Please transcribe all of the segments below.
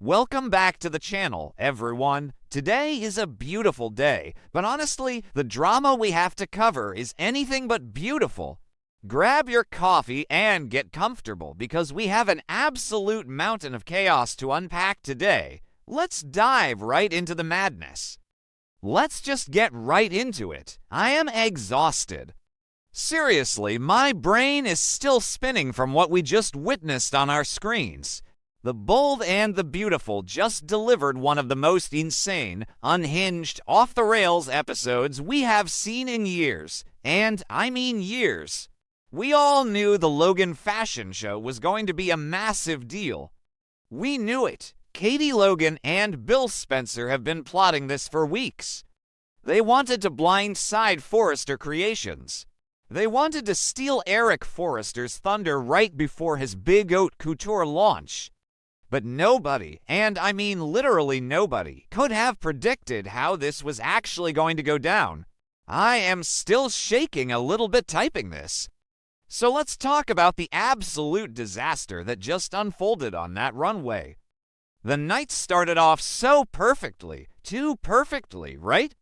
Welcome back to the channel, everyone. Today is a beautiful day, but honestly, the drama we have to cover is anything but beautiful. Grab your coffee and get comfortable because we have an absolute mountain of chaos to unpack today. Let's dive right into the madness. Let's just get right into it. I am exhausted. Seriously, my brain is still spinning from what we just witnessed on our screens. The Bold and the Beautiful just delivered one of the most insane, unhinged, off-the-rails episodes we have seen in years. And I mean years. We all knew the Logan fashion show was going to be a massive deal. We knew it. Katie Logan and Bill Spencer have been plotting this for weeks. They wanted to blindside Forrester Creations. They wanted to steal Eric Forrester's thunder right before his big haute couture launch. But nobody, and I mean literally nobody, could have predicted how this was actually going to go down. I am still shaking a little bit typing this. So let's talk about the absolute disaster that just unfolded on that runway. The night started off so perfectly, too perfectly, right?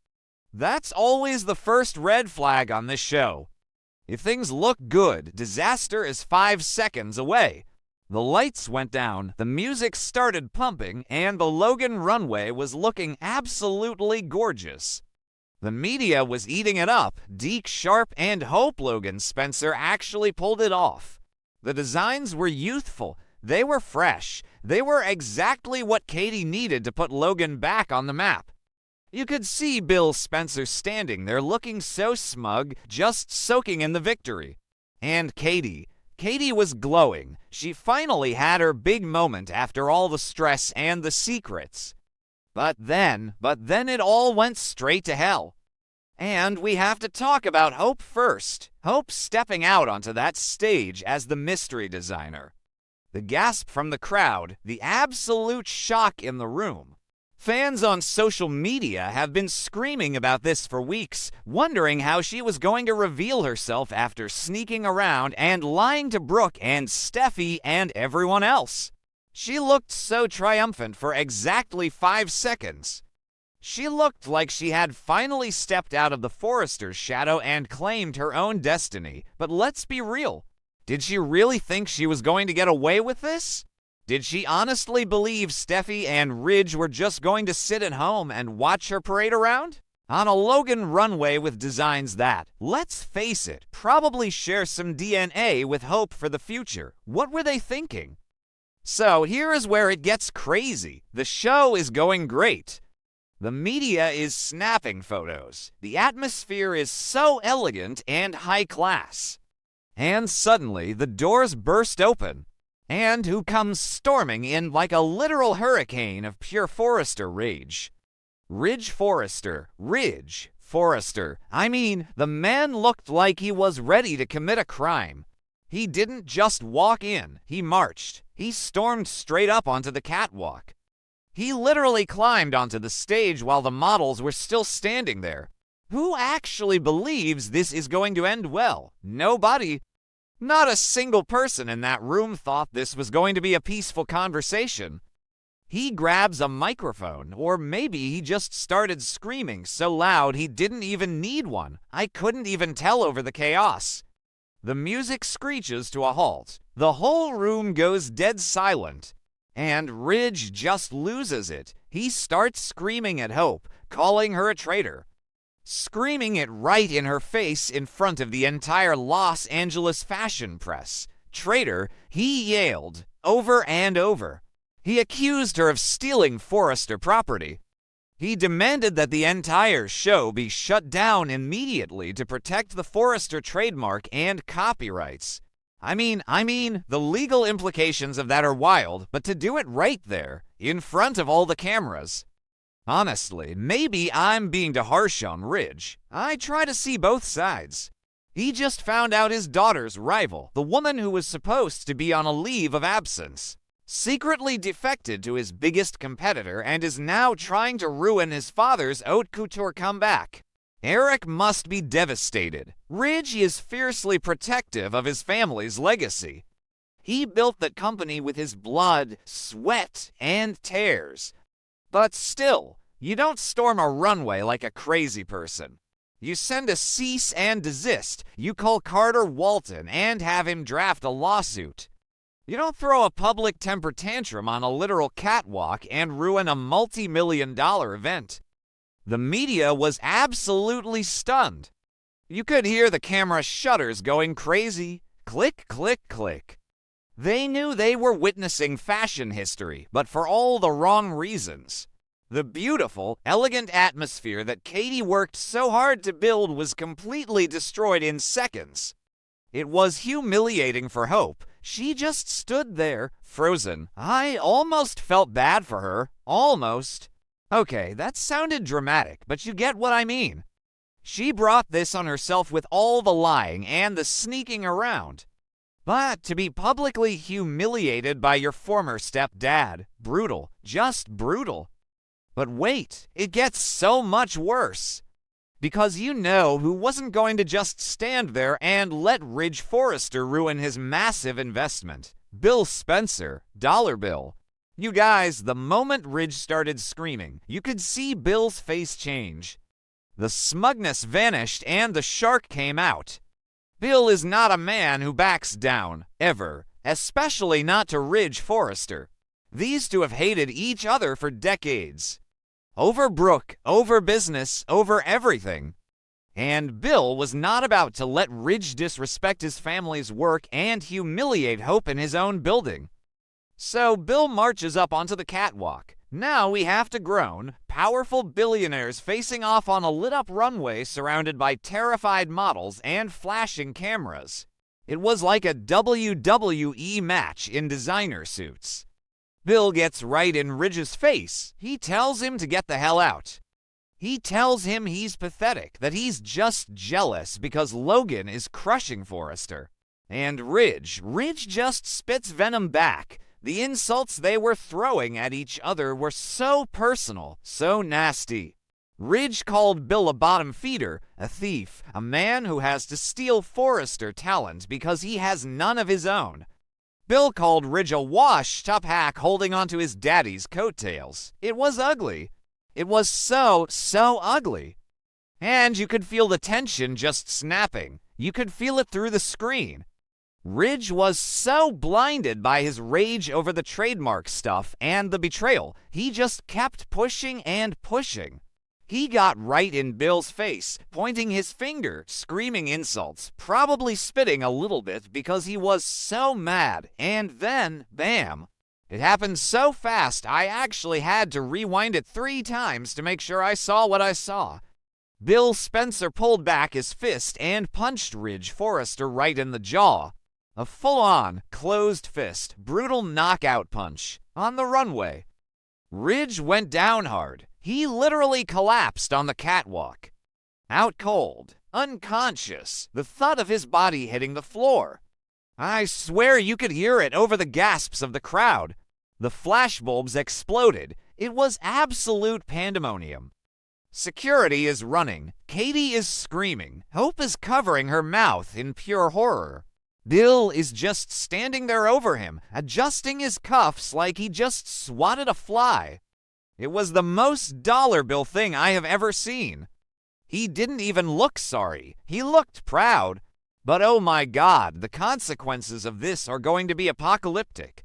That's always the first red flag on this show. If things look good, disaster is 5 seconds away. The lights went down, the music started pumping, and the Logan runway was looking absolutely gorgeous. The media was eating it up. Deke Sharp and Hope Logan Spencer actually pulled it off. The designs were youthful. They were fresh. They were exactly what Katie needed to put Logan back on the map. You could see Bill Spencer standing there looking so smug, just soaking in the victory. And Katie was glowing. She finally had her big moment after all the stress and the secrets. But then it all went straight to hell. And we have to talk about Hope first. Hope stepping out onto that stage as the mystery designer. The gasp from the crowd, the absolute shock in the room. Fans on social media have been screaming about this for weeks, wondering how she was going to reveal herself after sneaking around and lying to Brooke and Steffy and everyone else. She looked so triumphant for exactly 5 seconds. She looked like she had finally stepped out of the Forrester's shadow and claimed her own destiny. But let's be real. Did she really think she was going to get away with this? Did she honestly believe Steffi and Ridge were just going to sit at home and watch her parade around? On a Logan runway with designs that, let's face it, probably share some DNA with Hope for the future. What were they thinking? So here is where it gets crazy. The show is going great. The media is snapping photos. The atmosphere is so elegant and high class. And suddenly the doors burst open. And who comes storming in like a literal hurricane of pure Forrester rage? Ridge Forrester. I mean, the man looked like he was ready to commit a crime. He didn't just walk in, he marched. He stormed straight up onto the catwalk. He literally climbed onto the stage while the models were still standing there. Who actually believes this is going to end well? Nobody. Not a single person in that room thought this was going to be a peaceful conversation. He grabs a microphone, or maybe he just started screaming so loud he didn't even need one. I couldn't even tell over the chaos. The music screeches to a halt. The whole room goes dead silent. And Ridge just loses it. He starts screaming at Hope, calling her a traitor. Screaming it right in her face in front of the entire Los Angeles fashion press. Traitor, he yelled, over and over. He accused her of stealing Forrester property. He demanded that the entire show be shut down immediately to protect the Forrester trademark and copyrights. I mean, the legal implications of that are wild, but to do it right there, in front of all the cameras. Honestly, maybe I'm being too harsh on Ridge. I try to see both sides. He just found out his daughter's rival, the woman who was supposed to be on a leave of absence, secretly defected to his biggest competitor and is now trying to ruin his father's haute couture comeback. Eric must be devastated. Ridge is fiercely protective of his family's legacy. He built that company with his blood, sweat, and tears. But still, you don't storm a runway like a crazy person. You send a cease and desist. You call Carter Walton and have him draft a lawsuit. You don't throw a public temper tantrum on a literal catwalk and ruin a multi-million-dollar event. The media was absolutely stunned. You could hear the camera shutters going crazy. Click, click, click. They knew they were witnessing fashion history, but for all the wrong reasons. The beautiful, elegant atmosphere that Katie worked so hard to build was completely destroyed in seconds. It was humiliating for Hope. She just stood there, frozen. I almost felt bad for her. Almost. Okay, that sounded dramatic, but you get what I mean. She brought this on herself with all the lying and the sneaking around. But to be publicly humiliated by your former stepdad, brutal, just brutal. But wait, it gets so much worse. Because you know who wasn't going to just stand there and let Ridge Forrester ruin his massive investment. Bill Spencer, Dollar Bill. You guys, the moment Ridge started screaming, you could see Bill's face change. The smugness vanished and the shark came out. Bill is not a man who backs down, ever, especially not to Ridge Forrester. These two have hated each other for decades. Over Brooke, over business, over everything. And Bill was not about to let Ridge disrespect his family's work and humiliate Hope in his own building. So Bill marches up onto the catwalk. Now we have to groan, powerful billionaires facing off on a lit-up runway surrounded by terrified models and flashing cameras. It was like a WWE match in designer suits. Bill gets right in Ridge's face. He tells him to get the hell out. He tells him he's pathetic, that he's just jealous because Logan is crushing Forrester. And Ridge just spits venom back. The insults they were throwing at each other were so personal, so nasty. Ridge called Bill a bottom feeder, a thief, a man who has to steal Forrester talent because he has none of his own. Bill called Ridge a washed-up hack holding onto his daddy's coattails. It was ugly. It was so ugly. And you could feel the tension just snapping. You could feel it through the screen. Ridge was so blinded by his rage over the trademark stuff and the betrayal, he just kept pushing and pushing. He got right in Bill's face, pointing his finger, screaming insults, probably spitting a little bit because he was so mad, and then, bam. It happened so fast I actually had to rewind it 3 times to make sure I saw what I saw. Bill Spencer pulled back his fist and punched Ridge Forrester right in the jaw. A full-on, closed fist, brutal knockout punch, on the runway. Ridge went down hard. He literally collapsed on the catwalk. Out cold, unconscious, the thud of his body hitting the floor. I swear you could hear it over the gasps of the crowd. The flashbulbs exploded. It was absolute pandemonium. Security is running. Katie is screaming. Hope is covering her mouth in pure horror. Bill is just standing there over him, adjusting his cuffs like he just swatted a fly. It was the most dollar bill thing I have ever seen. He didn't even look sorry. He looked proud. But oh my God, the consequences of this are going to be apocalyptic.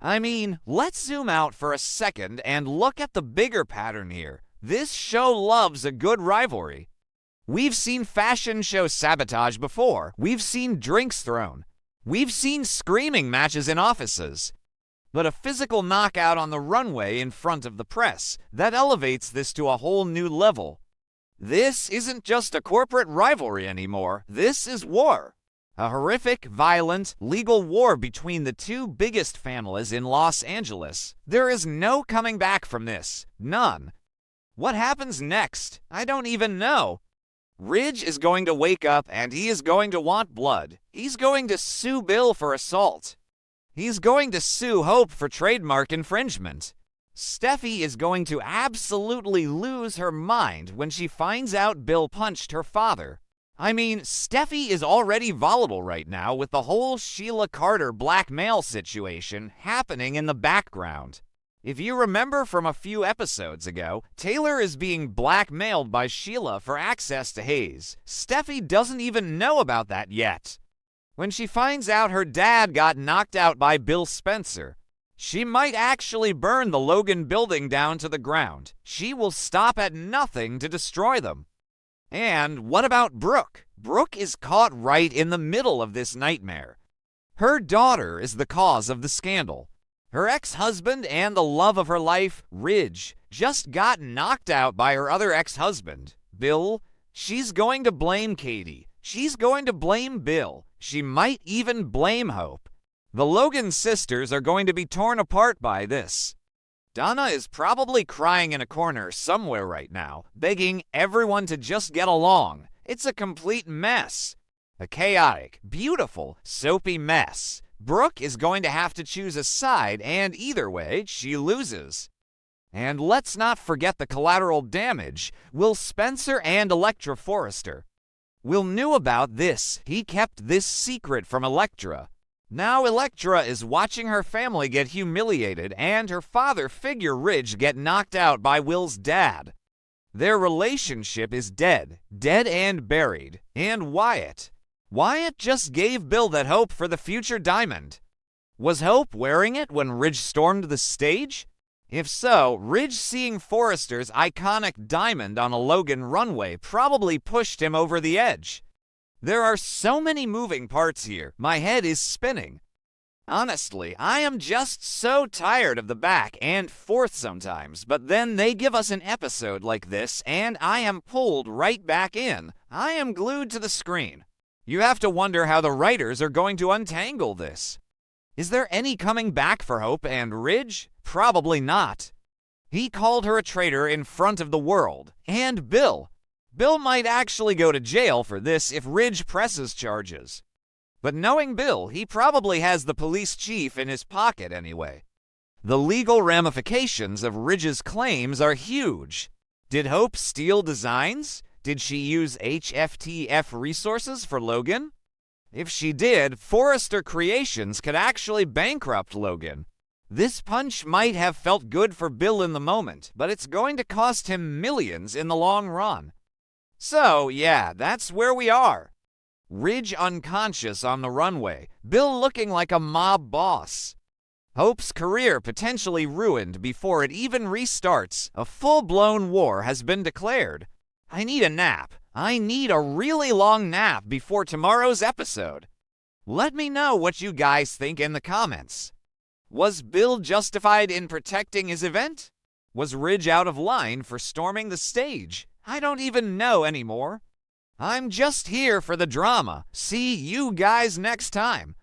I mean, let's zoom out for a second and look at the bigger pattern here. This show loves a good rivalry. We've seen fashion show sabotage before. We've seen drinks thrown. We've seen screaming matches in offices. But a physical knockout on the runway in front of the press, that elevates this to a whole new level. This isn't just a corporate rivalry anymore. This is war. A horrific, violent, legal war between the two biggest families in Los Angeles. There is no coming back from this. None. What happens next? I don't even know. Ridge is going to wake up and he is going to want blood. He's going to sue Bill for assault. He's going to sue Hope for trademark infringement. Steffi is going to absolutely lose her mind when she finds out Bill punched her father. I mean, Steffi is already volatile right now with the whole Sheila Carter blackmail situation happening in the background. If you remember from a few episodes ago, Taylor is being blackmailed by Sheila for access to Hayes. Steffi doesn't even know about that yet. When she finds out her dad got knocked out by Bill Spencer, she might actually burn the Logan building down to the ground. She will stop at nothing to destroy them. And what about Brooke? Brooke is caught right in the middle of this nightmare. Her daughter is the cause of the scandal. Her ex-husband and the love of her life, Ridge, just got knocked out by her other ex-husband, Bill. She's going to blame Katie. She's going to blame Bill. She might even blame Hope. The Logan sisters are going to be torn apart by this. Donna is probably crying in a corner somewhere right now, begging everyone to just get along. It's a complete mess. A chaotic, beautiful, soapy mess. Brooke is going to have to choose a side, and either way, she loses. And let's not forget the collateral damage. Will Spencer and Elektra Forrester. Will knew about this. He kept this secret from Elektra. Now Elektra is watching her family get humiliated and her father figure Ridge get knocked out by Will's dad. Their relationship is dead and buried. And Wyatt just gave Bill that hope for the future diamond. Was Hope wearing it when Ridge stormed the stage? If so, Ridge seeing Forrester's iconic diamond on a Logan runway probably pushed him over the edge. There are so many moving parts here, my head is spinning. Honestly, I am just so tired of the back and forth sometimes, but then they give us an episode like this and I am pulled right back in. I am glued to the screen. You have to wonder how the writers are going to untangle this. Is there any coming back for Hope and Ridge? Probably not. He called her a traitor in front of the world. And Bill. Bill might actually go to jail for this if Ridge presses charges. But knowing Bill, he probably has the police chief in his pocket anyway. The legal ramifications of Ridge's claims are huge. Did Hope steal designs? Did she use HFTF resources for Logan? If she did, Forrester Creations could actually bankrupt Logan. This punch might have felt good for Bill in the moment, but it's going to cost him millions in the long run. So, yeah, that's where we are. Ridge unconscious on the runway, Bill looking like a mob boss. Hope's career potentially ruined before it even restarts. A full-blown war has been declared. I need a nap. I need a really long nap before tomorrow's episode. Let me know what you guys think in the comments. Was Bill justified in protecting his event? Was Ridge out of line for storming the stage? I don't even know anymore. I'm just here for the drama. See you guys next time.